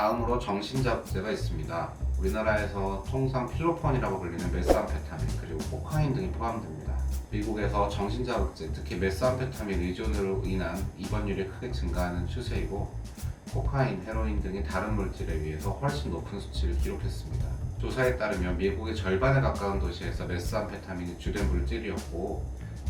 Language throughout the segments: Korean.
다음으로 정신자극제가 있습니다. 우리나라에서 통상 필로폰이라고 불리는 메스암페타민 그리고 코카인 등이 포함됩니다. 미국에서 정신자극제, 특히 메스암페타민 의존으로 인한 입원율이 크게 증가하는 추세이고 코카인, 헤로인 등의 다른 물질에 비해서 훨씬 높은 수치를 기록했습니다. 조사에 따르면 미국의 절반에 가까운 도시에서 메스암페타민이 주된 물질이었고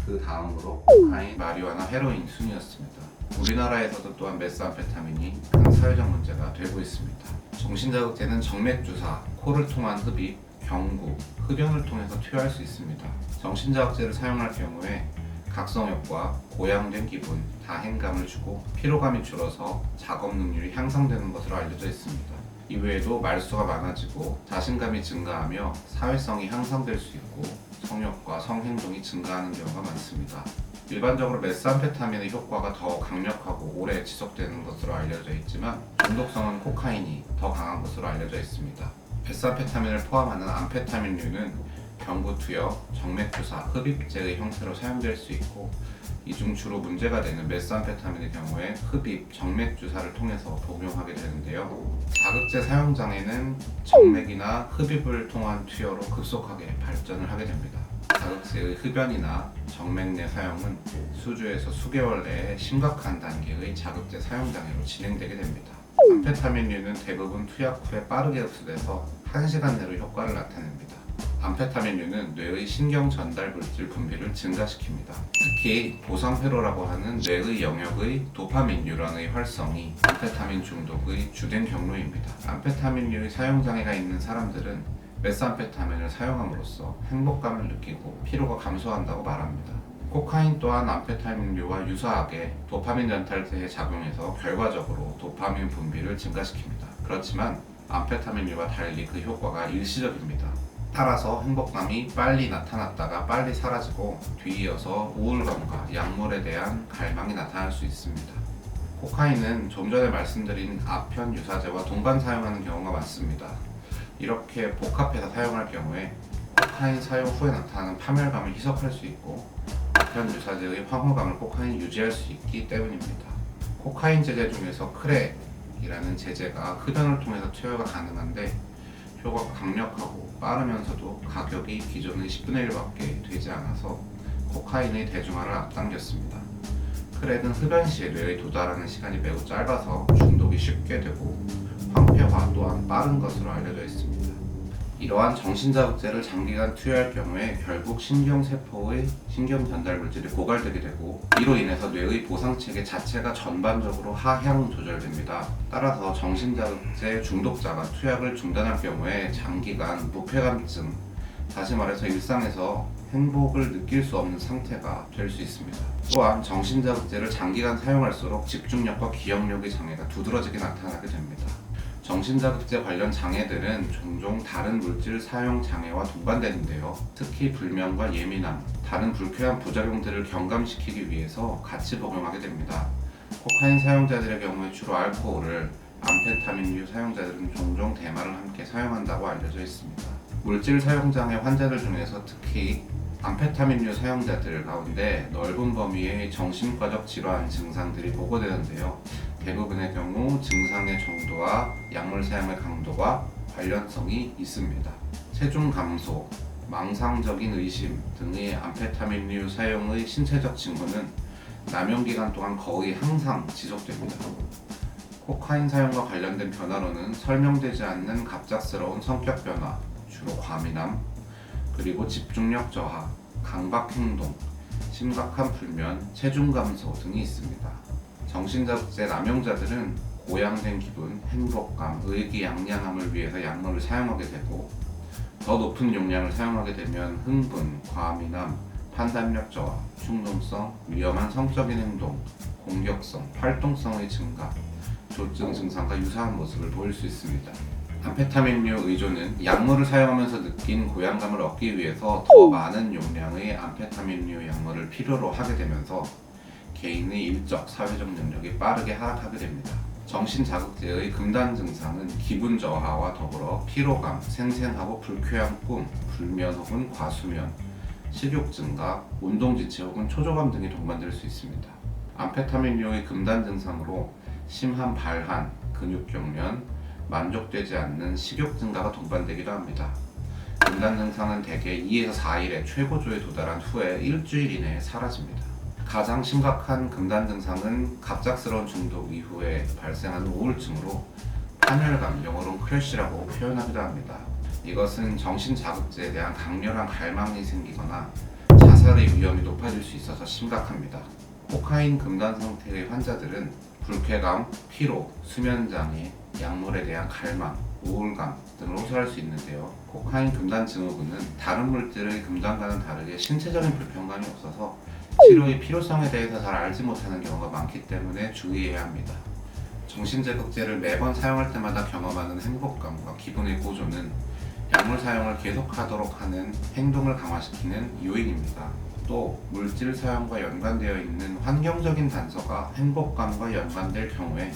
그 다음으로 코카인, 마리화나 헤로인 순이었습니다. 우리나라에서도 또한 메스암페타민이 큰 사회적 문제가 되고 있습니다. 정신자극제는 정맥주사, 코를 통한 흡입, 경구, 흡연을 통해서 투여할 수 있습니다. 정신자극제를 사용할 경우에 각성효과, 고양된 기분, 다행감을 주고 피로감이 줄어서 작업 능률이 향상되는 것으로 알려져 있습니다. 이외에도 말수가 많아지고 자신감이 증가하며 사회성이 향상될 수 있고 성욕과 성행동이 증가하는 경우가 많습니다. 일반적으로 메스암페타민의 효과가 더 강력하고 오래 지속되는 것으로 알려져 있지만 중독성은 코카인이 더 강한 것으로 알려져 있습니다. 메스암페타민을 포함하는 암페타민류는 경구투여, 정맥주사, 흡입제의 형태로 사용될 수 있고 이 중 주로 문제가 되는 메스암페타민의 경우에 흡입, 정맥주사를 통해서 복용하게 되는데요. 자극제 사용장애는 정맥이나 흡입을 통한 투여로 급속하게 발전을 하게 됩니다. 자극제의 흡연이나 정맥 내 사용은 수주에서 수개월 내에 심각한 단계의 자극제 사용장애로 진행되게 됩니다. 암페타민류는 대부분 투약 후에 빠르게 흡수돼서 1시간 내로 효과를 나타냅니다. 암페타민류는 뇌의 신경 전달 물질 분비를 증가시킵니다. 특히 보상회로라고 하는 뇌의 영역의 도파민 뉴런의 활성이 암페타민 중독의 주된 경로입니다. 암페타민류의 사용장애가 있는 사람들은 메스암페타민을 사용함으로써 행복감을 느끼고 피로가 감소한다고 말합니다. 코카인 또한 암페타민류와 유사하게 도파민 전달제에 작용해서 결과적으로 도파민 분비를 증가시킵니다. 그렇지만 암페타민류와 달리 그 효과가 일시적입니다. 따라서 행복감이 빨리 나타났다가 빨리 사라지고 뒤이어서 우울감과 약물에 대한 갈망이 나타날 수 있습니다. 코카인은 좀 전에 말씀드린 아편 유사제와 동반 사용하는 경우가 많습니다. 이렇게 복합해서 사용할 경우에 코카인 사용 후에 나타나는 파멸감을 희석할 수 있고 아편 유사제의 황홀감을 코카인이 유지할 수 있기 때문입니다. 코카인 제제 중에서 크랙이라는 제제가 흡연을 통해서 투여가 가능한데 효과가 강력하고 빠르면서도 가격이 기존의 10분의 1밖에 되지 않아서 코카인의 대중화를 앞당겼습니다. 크랙은 흡연 시에 뇌에 도달하는 시간이 매우 짧아서 중독이 쉽게 되고 황폐화 또한 빠른 것으로 알려져 있습니다. 이러한 정신자극제를 장기간 투여할 경우에 결국 신경세포의 신경 전달 물질이 고갈되게 되고 이로 인해서 뇌의 보상체계 자체가 전반적으로 하향 조절됩니다. 따라서 정신자극제 중독자가 투약을 중단할 경우에 장기간 무쾌감증, 다시 말해서 일상에서 행복을 느낄 수 없는 상태가 될 수 있습니다. 또한 정신자극제를 장기간 사용할수록 집중력과 기억력의 장애가 두드러지게 나타나게 됩니다. 정신자극제 관련 장애들은 종종 다른 물질 사용 장애와 동반되는데요. 특히 불면과 예민함, 다른 불쾌한 부작용들을 경감시키기 위해서 같이 복용하게 됩니다. 코카인 사용자들의 경우에 주로 알코올을, 암페타민류 사용자들은 종종 대마를 함께 사용한다고 알려져 있습니다. 물질 사용 장애 환자들 중에서 특히 암페타민류 사용자들 가운데 넓은 범위의 정신과적 질환 증상들이 보고되는데요. 대부분의 경우 증상의 정도와 약물 사용의 강도가 관련성이 있습니다. 체중 감소, 망상적인 의심 등의 암페타민류 사용의 신체적 징후는 남용 기간 동안 거의 항상 지속됩니다. 코카인 사용과 관련된 변화로는 설명되지 않는 갑작스러운 성격 변화, 주로 과민함, 그리고 집중력 저하, 강박 행동, 심각한 불면, 체중 감소 등이 있습니다. 정신자극제 남용자들은 고양된 기분, 행복감, 의기양양함을 위해서 약물을 사용하게 되고 더 높은 용량을 사용하게 되면 흥분, 과민함, 판단력 저하, 충동성, 위험한 성적인 행동, 공격성, 활동성의 증가, 조증 증상과 유사한 모습을 보일 수 있습니다. 암페타민류 의존은 약물을 사용하면서 느낀 고양감을 얻기 위해서 더 많은 용량의 암페타민류 약물을 필요로 하게 되면서 개인의 일적 사회적 능력이 빠르게 하락하게 됩니다. 정신자극제의 금단 증상은 기분 저하와 더불어 피로감, 생생하고 불쾌한 꿈, 불면 혹은 과수면, 식욕 증가, 운동 지체 혹은 초조감 등이 동반될 수 있습니다. 암페타민류의 금단 증상으로 심한 발한, 근육경련, 만족되지 않는 식욕 증가가 동반되기도 합니다. 금단 증상은 대개 2에서 4일의 최고조에 도달한 후에 일주일 이내에 사라집니다. 가장 심각한 금단 증상은 갑작스러운 중독 이후에 발생하는 우울증으로 파멸감, 영어로는 크래쉬라고 표현하기도 합니다. 이것은 정신 자극제에 대한 강렬한 갈망이 생기거나 자살의 위험이 높아질 수 있어서 심각합니다. 코카인 금단 상태의 환자들은 불쾌감, 피로, 수면장애, 약물에 대한 갈망, 우울감 등을 호소할 수 있는데요. 코카인 금단 증후군은 다른 물질의 금단과는 다르게 신체적인 불편감이 없어서 치료의 필요성에 대해서 잘 알지 못하는 경우가 많기 때문에 주의해야 합니다. 정신자극제를 매번 사용할 때마다 경험하는 행복감과 기분의 고조는 약물 사용을 계속하도록 하는 행동을 강화시키는 요인입니다. 또 물질 사용과 연관되어 있는 환경적인 단서가 행복감과 연관될 경우에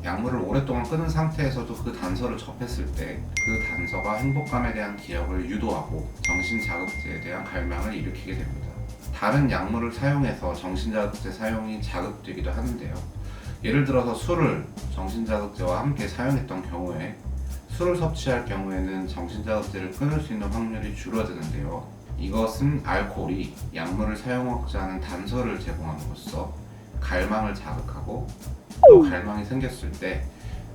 약물을 오랫동안 끊은 상태에서도 그 단서를 접했을 때 그 단서가 행복감에 대한 기억을 유도하고 정신자극제에 대한 갈망을 일으키게 됩니다. 다른 약물을 사용해서 정신자극제 사용이 자극되기도 하는데요. 예를 들어서 술을 정신자극제와 함께 사용했던 경우에 술을 섭취할 경우에는 정신자극제를 끊을 수 있는 확률이 줄어드는데요. 이것은 알코올이 약물을 사용하고자 하는 단서를 제공함으로써 갈망을 자극하고 또 갈망이 생겼을 때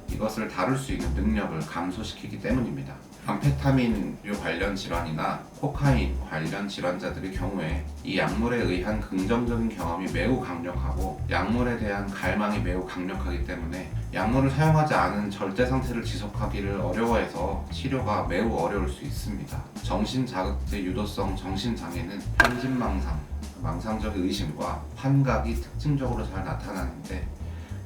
이것을 다룰 수 있는 능력을 감소시키기 때문입니다. 암페타민류 관련 질환이나 코카인 관련 질환자들의 경우에 이 약물에 의한 긍정적인 경험이 매우 강력하고 약물에 대한 갈망이 매우 강력하기 때문에 약물을 사용하지 않은 절대 상태를 지속하기를 어려워해서 치료가 매우 어려울 수 있습니다. 정신자극제 유도성 정신장애는 편집망상, 망상적 의심과 환각이 특징적으로 잘 나타나는데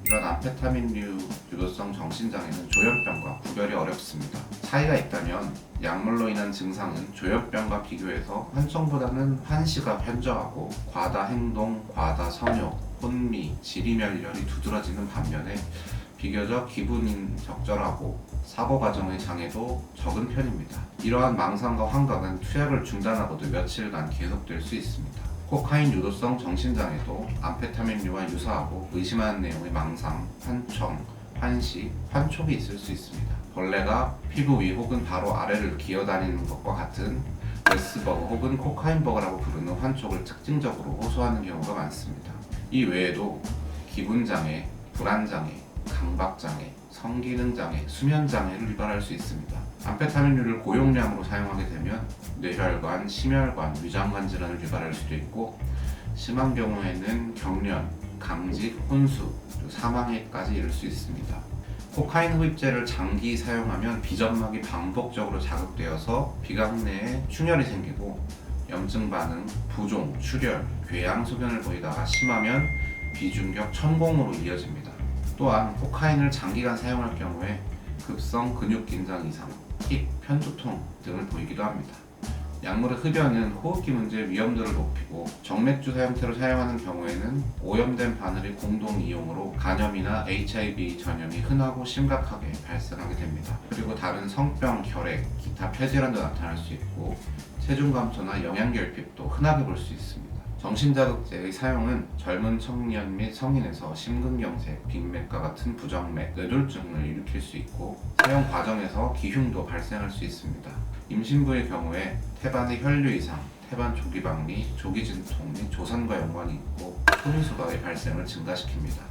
이런 암페타민류 유도성 정신장애는 조현병과 구별이 어렵습니다. 차이가 있다면 약물로 인한 증상은 조현병과 비교해서 환청보다는 환시가 현저하고 과다 행동, 과다 성욕, 혼미, 지리멸렬이 두드러지는 반면에 비교적 기분이 적절하고 사고 과정의 장애도 적은 편입니다. 이러한 망상과 환각은 투약을 중단하고도 며칠간 계속될 수 있습니다. 코카인 유도성 정신장애도 암페타민류와 유사하고 의심하는 내용의 망상, 환청, 환시, 환촉이 있을 수 있습니다. 벌레가 피부 위 혹은 바로 아래를 기어다니는 것과 같은 레스버그 혹은 코카인버그라고 부르는 환촉을 특징적으로 호소하는 경우가 많습니다. 이 외에도 기분장애, 불안장애, 강박장애, 성기능장애, 수면장애를 유발할 수 있습니다. 암페타민류를 고용량으로 사용하게 되면 뇌혈관, 심혈관, 위장관 질환을 유발할 수도 있고 심한 경우에는 경련, 강직, 혼수, 사망에까지 이를 수 있습니다. 코카인 흡입제를 장기 사용하면 비점막이 반복적으로 자극되어서 비강 내에 충혈이 생기고 염증 반응, 부종, 출혈, 궤양 소변을 보이다가 심하면 비중격 천공으로 이어집니다. 또한 코카인을 장기간 사용할 경우에 급성 근육 긴장 이상, 킥, 편두통 등을 보이기도 합니다. 약물의 흡연은 호흡기 문제의 위험도를 높이고 정맥주 사형태로 사용하는 경우에는 오염된 바늘의 공동 이용으로 간염이나 HIV 전염이 흔하고 심각하게 발생하게 됩니다. 그리고 다른 성병, 결핵, 기타 폐질환도 나타날 수 있고 체중 감소나 영양결핍도 흔하게 볼 수 있습니다. 정신자극제의 사용은 젊은 청년 및 성인에서 심근경색, 빅맥과 같은 부정맥, 뇌졸중을 일으킬 수 있고 사용 과정에서 기흉도 발생할 수 있습니다. 임신부의 경우에 태반의 혈류 이상, 태반 조기박리, 조기진통 및 조산과 연관이 있고 소리수박의 발생을 증가시킵니다.